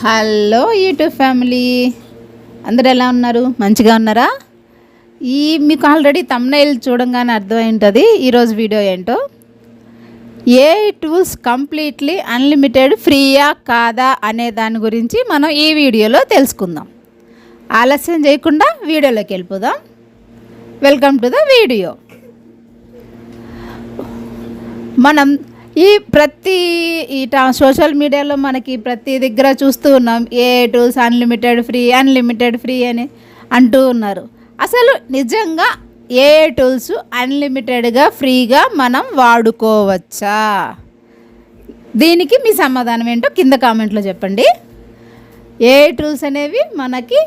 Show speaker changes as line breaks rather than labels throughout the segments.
Hello YouTube family, అందరు ఎలా ఉన్నారు? మంచిగా ఉన్నారా? మీకు ఆల్రెడీ థంబ్నెయిల్ చూడంగానే అర్థమై ఉంటుంది ఈరోజు వీడియో ఏంటో. ఏఐ టూల్స్ కంప్లీట్లీ అన్లిమిటెడ్, ఫ్రీయా కాదా అనే దాని గురించి మనం ఈ వీడియోలో తెలుసుకుందాం. ఆలస్యం చేయకుండా వీడియోలోకి వెళ్ళిపోదాం. Welcome to the video. మనం ప్రతి సోషల్ మీడియాలో మనకి ప్రతి దగ్గర చూస్తూ ఉన్నాం, ఏఐ టూల్స్ అన్లిమిటెడ్ ఫ్రీ అని అంటూ ఉన్నారు. అసలు నిజంగా ఏఐ టూల్స్ అన్లిమిటెడ్గా ఫ్రీగా మనం వాడుకోవచ్చా? దీనికి మీ సమాధానం ఏంటో కింద కామెంట్లో చెప్పండి. ఏఐ టూల్స్ అనేవి మనకి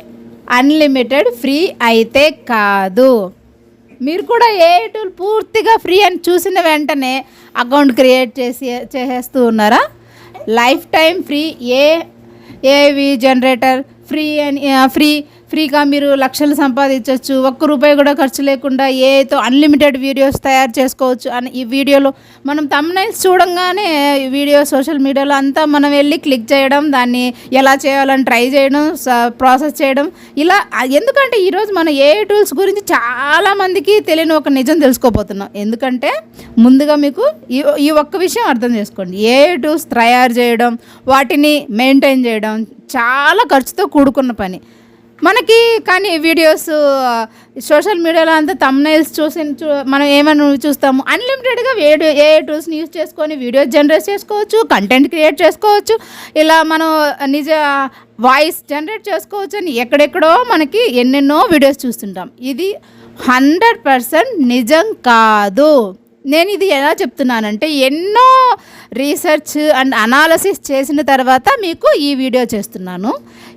అన్లిమిటెడ్ ఫ్రీ అయితే కాదు. మీరు కూడా ఏఐ టూల్ పూర్తిగా ఫ్రీ అని చూసిన వెంటనే అకౌంట్ క్రియేట్ చేసేస్తూ ఉన్నారా? లైఫ్ టైం ఫ్రీ ఏవి జనరేటర్ ఫ్రీ అని ఫ్రీగా మీరు లక్షలు సంపాదించవచ్చు, ₹1 కూడా ఖర్చు లేకుండా ఏఐతో అన్లిమిటెడ్ వీడియోస్ తయారు చేసుకోవచ్చు అని ఈ వీడియోలో మనం థంబ్నెయిల్స్ చూడంగానే వీడియో సోషల్ మీడియాలో అంతా మనం వెళ్ళి క్లిక్ చేయడం, దాన్ని ఎలా చేయాలని ట్రై చేయడం, ప్రాసెస్ చేయడం ఇలా. ఎందుకంటే ఈరోజు మన ఏఐ టూల్స్ గురించి చాలామందికి తెలియని ఒక నిజం తెలుసుకోబోతున్నాం. ఎందుకంటే ముందుగా మీకు ఈ ఒక్క విషయం అర్థం చేసుకోండి. ఏఐ టూల్స్ తయారు చేయడం, వాటిని మెయింటైన్ చేయడం చాలా ఖర్చుతో కూడుకున్న పని మనకి. కానీ వీడియోస్ సోషల్ మీడియాలో అంతా థంబ్నెయిల్స్ మనం ఏమైనా చూస్తాము, అన్లిమిటెడ్గా ఏఐ టూల్స్ని యూజ్ చేసుకొని వీడియోస్ జనరేట్ చేసుకోవచ్చు, కంటెంట్ క్రియేట్ చేసుకోవచ్చు, ఇలా మనం నిజ వాయిస్ జనరేట్ చేసుకోవచ్చు అని ఎక్కడెక్కడో మనకి ఎన్నెన్నో వీడియోస్ చూస్తుంటాం. ఇది 100% నిజం కాదు. నేను ఇది ఎలా చెప్తున్నానంటే ఎన్నో రీసెర్చ్ అండ్ అనాలసిస్ చేసిన తర్వాత మీకు ఈ వీడియో చేస్తున్నాను.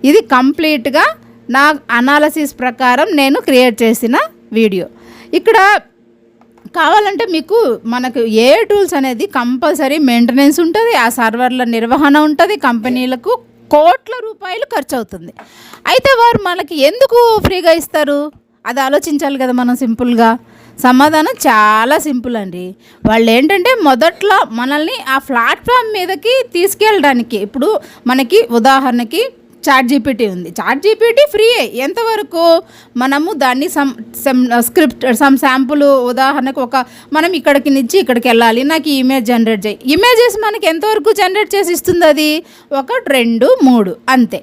ఇది కంప్లీట్గా నా అనాలసిస్ ప్రకారం నేను క్రియేట్ చేసిన వీడియో. ఇక్కడ కావాలంటే మీకు మనకు ఏఐ టూల్స్ అనేది కంపల్సరీ మెయింటెనెన్స్ ఉంటుంది, ఆ సర్వర్ల నిర్వహణ ఉంటుంది, కంపెనీలకు కోట్ల రూపాయలు ఖర్చు అవుతుంది. అయితే వారు మనకి ఎందుకు ఫ్రీగా ఇస్తారు? అది ఆలోచించాలి కదా మనం. సింపుల్గా సమాధానం చాలా సింపుల్ అండి. వాళ్ళు ఏంటంటే మొదట్లో మనల్ని ఆ ప్లాట్ఫామ్ మీదకి తీసుకెళ్ళడానికి, ఇప్పుడు మనకి ఉదాహరణకి చాట్‌జీపీటీ ఉంది. చాట్‌జీపీటీ ఫ్రీయే ఎంతవరకు, మనము దాన్ని స్క్రిప్ట్ శాంపుల్ ఉదాహరణకు మనం ఇక్కడికి నుంచి ఇక్కడికి వెళ్ళాలి, నాకు ఈ ఇమేజ్ జనరేట్ చేయి. ఇమేజెస్ మనకి ఎంతవరకు జనరేట్ చేసి ఇస్తుంది? అది 1, 2, 3 అంతే.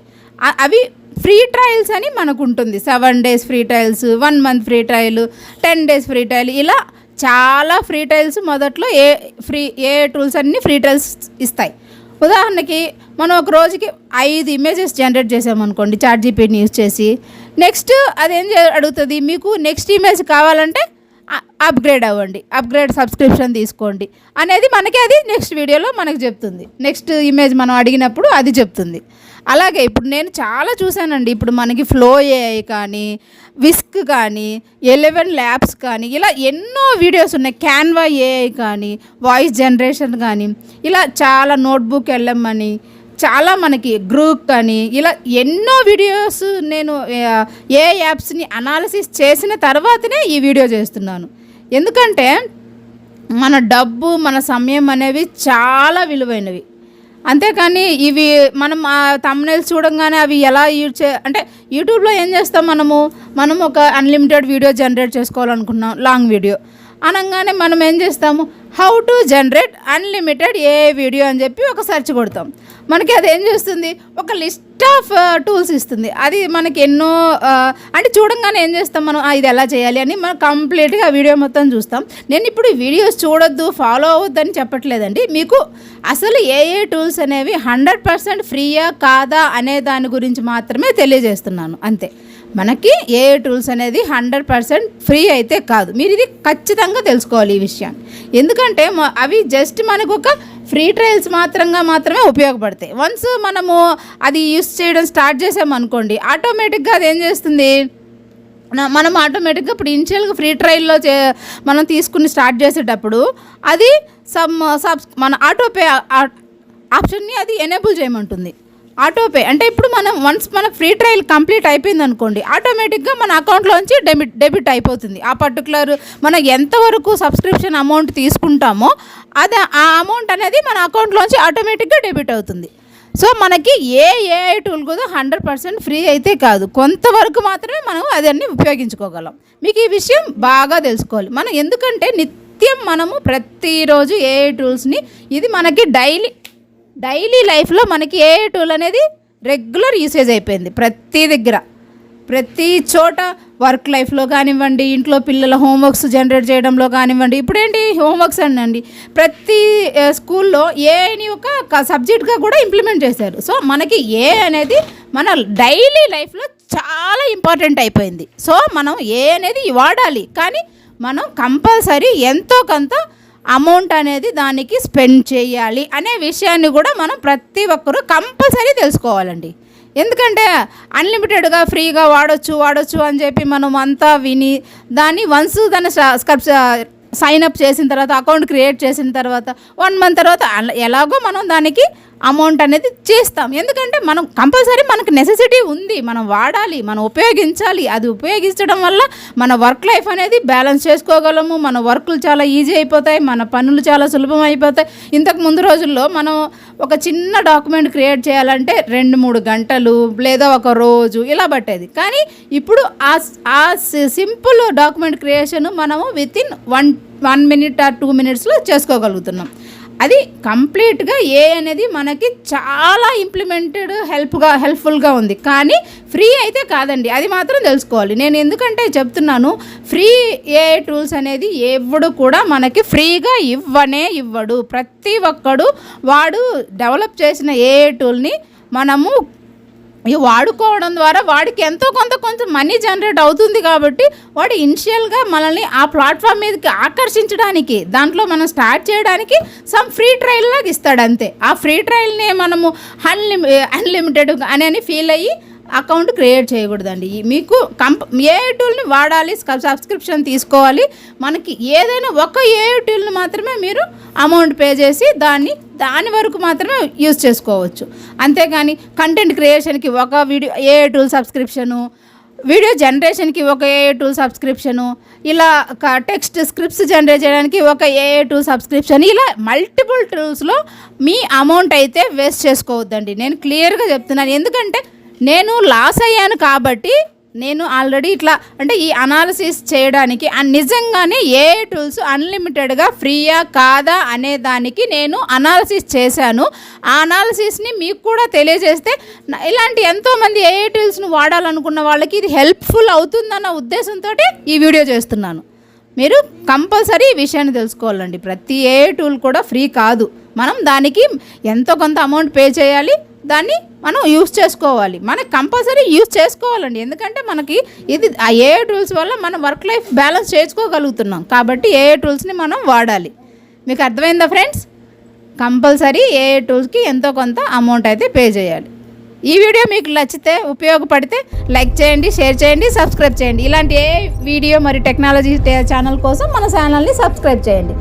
అవి ఫ్రీ ట్రయల్స్ అని మనకు ఉంటుంది. 7 days free trials, 1 month free trial, 10 days free trial, ఇలా చాలా ఫ్రీ ట్రయల్స్ మొదట్లో ఏ టూల్స్ అన్నీ ఫ్రీ ట్రయల్స్ ఇస్తాయి. ఉదాహరణకి మనం ఒక రోజుకి 5 images జనరేట్ చేసామనుకోండి చాట్‌జీపీటీని యూజ్ చేసి, నెక్స్ట్ అదేం అడుగుతుంది, మీకు నెక్స్ట్ ఇమేజ్ కావాలంటే అప్గ్రేడ్ అవ్వండి, అప్గ్రేడ్ సబ్స్క్రిప్షన్ తీసుకోండి అనేది మనకి అది నెక్స్ట్ వీడియోలో మనకు చెప్తుంది. నెక్స్ట్ ఇమేజ్ మనం అడిగినప్పుడు అది చెప్తుంది. అలాగే ఇప్పుడు నేను చాలా చూశానండి. ఇప్పుడు మనకి ఫ్లో ఏఐ కానీ, విస్క్ కానీ, 11 labs కానీ, ఇలా ఎన్నో వీడియోస్ ఉన్నాయి. క్యాన్వా ఏఐ కానీ, వాయిస్ జనరేషన్ కానీ, ఇలా చాలా నోట్బుక్ LM అని, చాలా మనకి గ్రూప్ అని, ఇలా ఎన్నో వీడియోస్ నేను ఏ యాప్స్ని అనాలిసిస్ చేసిన తర్వాతనే ఈ వీడియో చేస్తున్నాను. ఎందుకంటే మన డబ్బు, మన సమయం అనేవి చాలా విలువైనవి. అంతేకాని ఇవి మనం థంబ్నెయిల్స్ చూడంగానే అవి ఎలా యూజ్ అంటే యూట్యూబ్లో ఏం చేస్తాం, మనం ఒక అన్లిమిటెడ్ వీడియో జనరేట్ చేసుకోవాలనుకున్నాం, లాంగ్ వీడియో అనగానే మనం ఏం చేస్తాము, how to generate unlimited a video అని చెప్పి ఒక సెర్చ్ కొడతాం. మనకి అది ఏం చేస్తుంది, ఒక లిస్ట్ ఆఫ్ టూల్స్ ఇస్తుంది. అది మనకి ఎన్నో అంటే చూడంగానే ఏం చేస్తాం మనం, ఇది ఎలా చేయాలి అని మనం కంప్లీట్గా వీడియో మొత్తం చూస్తాం. నేను ఇప్పుడు వీడియోస్ చూడొద్దు, ఫాలో అవ్వద్దని చెప్పట్లేదండి. మీకు అసలు ఏఐ టూల్స్ అనేవి 100% ఫ్రీయా కాదా అనే దాని గురించి మాత్రమే తెలియజేస్తున్నాను అంతే. మనకి ఏఐ టూల్స్ అనేది 100% ఫ్రీ అయితే కాదు. మీరు ఇది ఖచ్చితంగా తెలుసుకోవాలి ఈ విషయాన్ని. ఎందుకంటే అవి జస్ట్ మనకు ఒక ఫ్రీ ట్రయల్స్ మాత్రమే ఉపయోగపడతాయి. వన్స్ మనము అది యూస్ చేయడం స్టార్ట్ చేసామనుకోండి, ఆటోమేటిక్గా అది ఏం చేస్తుంది, మనం ఆటోమేటిక్గా ఇప్పుడు ఇనిషియల్గా ఫ్రీ ట్రయల్లో మనం తీసుకుని స్టార్ట్ చేసేటప్పుడు అది మన ఆటోపే ఆప్షన్ని అది ఎనేబుల్ చేయమంటుంది. ఆటోపే అంటే ఇప్పుడు మన ఫ్రీ ట్రయల్ కంప్లీట్ అయిపోయింది అనుకోండి, ఆటోమేటిక్గా మన అకౌంట్లోంచి డెబిట్ అయిపోతుంది. ఆ పర్టికులర్ మనం ఎంతవరకు సబ్స్క్రిప్షన్ అమౌంట్ తీసుకుంటామో అది ఆ అమౌంట్ అనేది మన అకౌంట్లోంచి ఆటోమేటిక్గా డెబిట్ అవుతుంది. సో మనకి ఏఐ టూల్ కూడా 100% ఫ్రీ అయితే కాదు, కొంతవరకు మాత్రమే మనం అదన్నీ ఉపయోగించుకోగలం. మీకు ఈ విషయం బాగా తెలుసుకోవాలి. మనం ఎందుకంటే నిత్యం మనము ప్రతిరోజు ఏఐ టూల్స్ని, ఇది మనకి డైలీ లైఫ్లో మనకి ఏఐ టూల్ అనేది రెగ్యులర్ యూసేజ్ అయిపోయింది. ప్రతి దగ్గర, ప్రతి చోట, వర్క్ లైఫ్లో కానివ్వండి, ఇంట్లో పిల్లల హోంవర్క్స్ జనరేట్ చేయడంలో కానివ్వండి. ఇప్పుడేంటి హోంవర్క్స్ అండి, ప్రతి స్కూల్లో ఏఐని ఒక సబ్జెక్ట్గా కూడా ఇంప్లిమెంట్ చేశారు. సో మనకి ఏఐ అనేది మన డైలీ లైఫ్లో చాలా ఇంపార్టెంట్ అయిపోయింది. సో మనం ఏఐ అనేది వాడాలి, కానీ మనం కంపల్సరీ ఎంతో కొంత అమౌంట్ అనేది దానికి స్పెండ్ చేయాలి అనే విషయాన్ని కూడా మనం ప్రతి ఒక్కరూ కంపల్సరీ తెలుసుకోవాలండి. ఎందుకంటే అన్లిమిటెడ్గా ఫ్రీగా వాడొచ్చు అని చెప్పి మనం అంతా విని దాన్ని దాన్ని సైన్ అప్ చేసిన తర్వాత, అకౌంట్ క్రియేట్ చేసిన తర్వాత 1 month తర్వాత ఎలాగో మనం దానికి అమౌంట్ అనేది చేస్తాం. ఎందుకంటే మనం కంపల్సరీ మనకు నెసెసిటీ ఉంది, మనం వాడాలి, మనం ఉపయోగించాలి. అది ఉపయోగించడం వల్ల మన వర్క్ లైఫ్ అనేది బ్యాలెన్స్ చేసుకోగలము, మన వర్కులు చాలా ఈజీ అయిపోతాయి, మన పనులు చాలా సులభం అయిపోతాయి. ఇంతకు ముందు రోజుల్లో మనం ఒక చిన్న డాక్యుమెంట్ క్రియేట్ చేయాలంటే 2-3 గంటలు లేదా ఒక రోజు ఇలా పట్టేది. కానీ ఇప్పుడు ఆ సింపుల్ డాక్యుమెంట్ క్రియేషన్ మనము వితిన్ 1 minute or 2 minutesలో చేసుకోగలుగుతున్నాం. అది కంప్లీట్గా అనేది మనకి చాలా హెల్ప్ఫుల్గా ఉంది. కానీ ఫ్రీ అయితే కాదండి, అది మాత్రం తెలుసుకోవాలి. నేను ఎందుకంటే చెప్తున్నాను, ఫ్రీ ఏఐ టూల్స్ అనేది ఎవడు కూడా మనకి ఫ్రీగా ఇవ్వడు. ప్రతి ఒక్కడు వాడు డెవలప్ చేసిన ఏఐ టూల్ని మనము వాడుకోవడం ద్వారా వాడికి ఎంతో కొంత మనీ జనరేట్ అవుతుంది. కాబట్టి వాడు ఇనిషియల్గా మనల్ని ఆ ప్లాట్ఫామ్ మీదకి ఆకర్షించడానికి, దాంట్లో మనం స్టార్ట్ చేయడానికి సమ్ ఫ్రీ ట్రయల్ లాగా ఇస్తాడు అంతే. ఆ ఫ్రీ ట్రయల్ని మనము అన్లిమిటెడ్ అని ఫీల్ అయ్యి అకౌంట్ క్రియేట్ చేయకూడదండి. మీకు ఏఐ టూల్ని వాడాలి, సబ్స్క్రిప్షన్ తీసుకోవాలి. మనకి ఏదైనా ఒక ఏఐ టూల్ని మాత్రమే మీరు అమౌంట్ పే చేసి దాని వరకు మాత్రమే యూజ్ చేసుకోవచ్చు. అంతేగాని కంటెంట్ క్రియేషన్కి ఒక ఏఐ టూల్ సబ్స్క్రిప్షను, వీడియో జనరేషన్కి ఒక ఏఐ టూల్ సబ్స్క్రిప్షను, ఇలా టెక్స్ట్ స్క్రిప్ట్స్ జనరేట్ చేయడానికి ఒక ఏఐ టూల్ సబ్స్క్రిప్షన్, ఇలా మల్టిపుల్ టూల్స్లో మీ అమౌంట్ అయితే వేస్ట్ చేసుకోవద్దండి. నేను క్లియర్గా చెప్తున్నాను. ఎందుకంటే నేను లాస్ అయ్యాను కాబట్టి నేను ఆల్రెడీ ఇట్లా అంటే ఈ అనాలిసిస్ చేయడానికి నిజంగానే ఏఐ టూల్స్ అన్లిమిటెడ్గా ఫ్రీయా కాదా అనే దానికి నేను అనాలిసిస్ చేశాను. ఆ అనాలిసిస్ని మీకు కూడా తెలియజేస్తే ఇలాంటి ఎంతోమంది ఏఐ టూల్స్ను వాడాలనుకున్న వాళ్ళకి ఇది హెల్ప్ఫుల్ అవుతుందన్న ఉద్దేశంతో ఈ వీడియో చేస్తున్నాను. మీరు కంపల్సరీ ఈ విషయాన్ని తెలుసుకోవాలండి. ప్రతి ఏఐ టూల్ కూడా ఫ్రీ కాదు, మనం దానికి ఎంతో కొంత అమౌంట్ పే చేయాలి, దాన్ని మనం యూస్ చేసుకోవాలి. మనకి కంపల్సరీ యూస్ చేసుకోవాలండి. ఎందుకంటే మనకి ఇది ఆ ఏఐ టూల్స్ వల్ల మన వర్క్ లైఫ్ బ్యాలెన్స్ చేసుకోగలుగుతున్నాం. కాబట్టి ఏఐ టూల్స్ని మనం వాడాలి. మీకు అర్థమైందా ఫ్రెండ్స్? కంపల్సరీ ఏఐ టూల్స్కి ఎంతో కొంత అమౌంట్ అయితే పే చేయాలి. ఈ వీడియో మీకు నచ్చితే, ఉపయోగపడితే లైక్ చేయండి, షేర్ చేయండి, సబ్స్క్రైబ్ చేయండి. ఇలాంటి ఏ వీడియో మరి టెక్నాలజీ ఛానల్ కోసం మన ఛానల్ని సబ్స్క్రైబ్ చేయండి.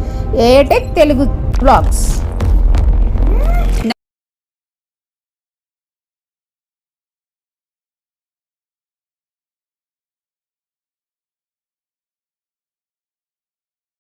AI tech Telugu blogs.